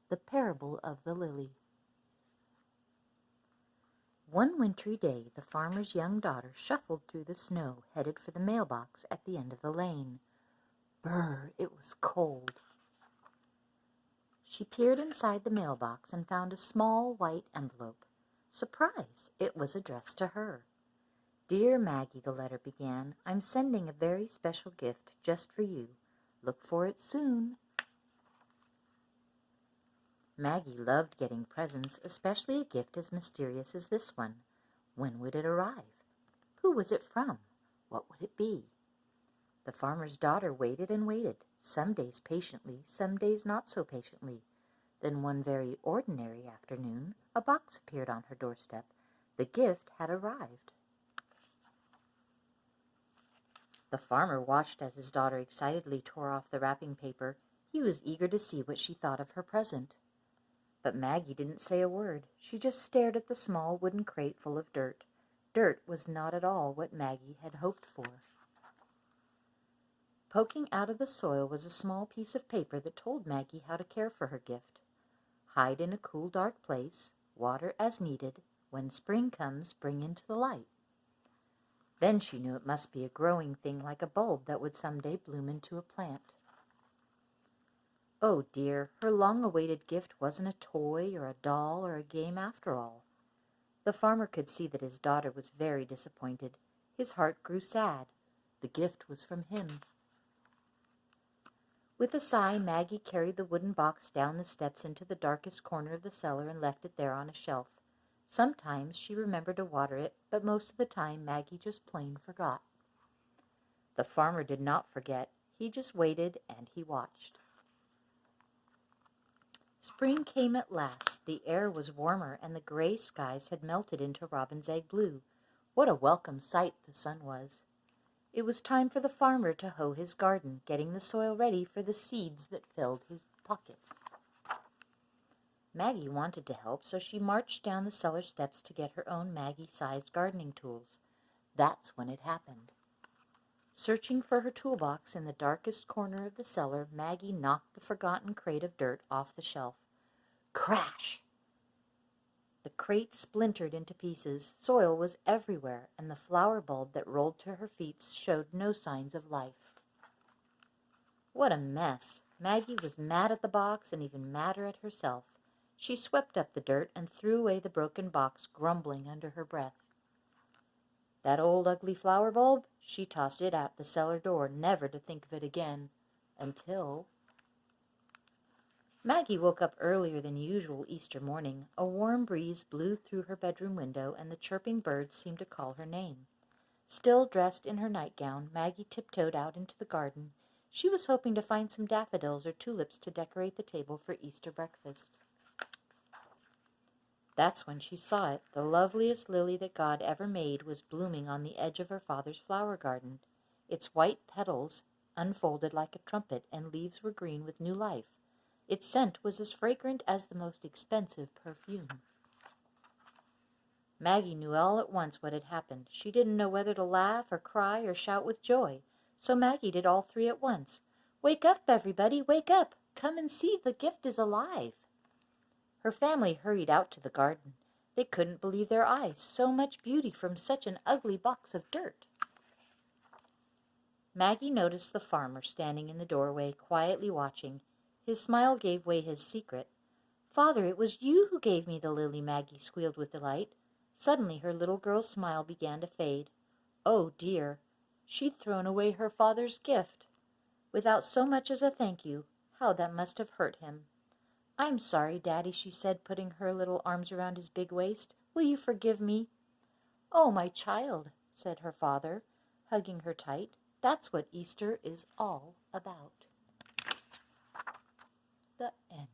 The Parable of the Lily. One wintry day, the farmer's young daughter shuffled through the snow, headed for the mailbox at the end of the lane. Brr, it was cold. She peered inside the mailbox and found a small white envelope. Surprise! It was addressed to her. "Dear Maggie," the letter began, "I'm sending a very special gift just for you. Look for it soon." Maggie loved getting presents, especially a gift as mysterious as this one. When would it arrive? Who was it from? What would it be? The farmer's daughter waited and waited, some days patiently, some days not so patiently. Then one very ordinary afternoon, a box appeared on her doorstep. The gift had arrived. The farmer watched as his daughter excitedly tore off the wrapping paper. He was eager to see what she thought of her present. But Maggie didn't say a word. She just stared at the small wooden crate full of dirt. Dirt was not at all what Maggie had hoped for. Poking out of the soil was a small piece of paper that told Maggie how to care for her gift. Hide in a cool, dark place, water as needed. When spring comes, bring into the light. Then she knew it must be a growing thing like a bulb that would someday bloom into a plant. Oh dear, her long-awaited gift wasn't a toy or a doll or a game after all. The farmer could see that his daughter was very disappointed. His heart grew sad. The gift was from him. With a sigh, Maggie carried the wooden box down the steps into the darkest corner of the cellar and left it there on a shelf. Sometimes she remembered to water it, but most of the time Maggie just plain forgot. The farmer did not forget. He just waited and he watched. Spring came at last. The air was warmer, and the gray skies had melted into robin's egg blue. What a welcome sight the sun was. It was time for the farmer to hoe his garden, getting the soil ready for the seeds that filled his pockets. Maggie wanted to help, so she marched down the cellar steps to get her own Maggie-sized gardening tools. That's when it happened. Searching for her toolbox in the darkest corner of the cellar, Maggie knocked the forgotten crate of dirt off the shelf. Crash! The crate splintered into pieces. Soil was everywhere, and the flower bulb that rolled to her feet showed no signs of life. What a mess! Maggie was mad at the box and even madder at herself. She swept up the dirt and threw away the broken box, grumbling under her breath. That old ugly flower bulb? She tossed it out the cellar door, never to think of it again, until... Maggie woke up earlier than usual Easter morning. A warm breeze blew through her bedroom window, and the chirping birds seemed to call her name. Still dressed in her nightgown, Maggie tiptoed out into the garden. She was hoping to find some daffodils or tulips to decorate the table for Easter breakfast. That's when she saw it. The loveliest lily that God ever made was blooming on the edge of her father's flower garden. Its white petals unfolded like a trumpet, and leaves were green with new life. Its scent was as fragrant as the most expensive perfume. Maggie knew all at once what had happened. She didn't know whether to laugh or cry or shout with joy, so Maggie did all three at once. "Wake up, everybody, wake up! Come and see, the gift is alive!" Her family hurried out to the garden. They couldn't believe their eyes. So much beauty from such an ugly box of dirt. Maggie noticed the farmer standing in the doorway, quietly watching. His smile gave away his secret. "Father, it was you who gave me the lily," Maggie squealed with delight. Suddenly her little girl's smile began to fade. Oh dear, she'd thrown away her father's gift. Without so much as a thank you. How that must have hurt him. "I'm sorry, Daddy," she said, putting her little arms around his big waist. "Will you forgive me?" "Oh, my child," said her father, hugging her tight. "That's what Easter is all about." The end.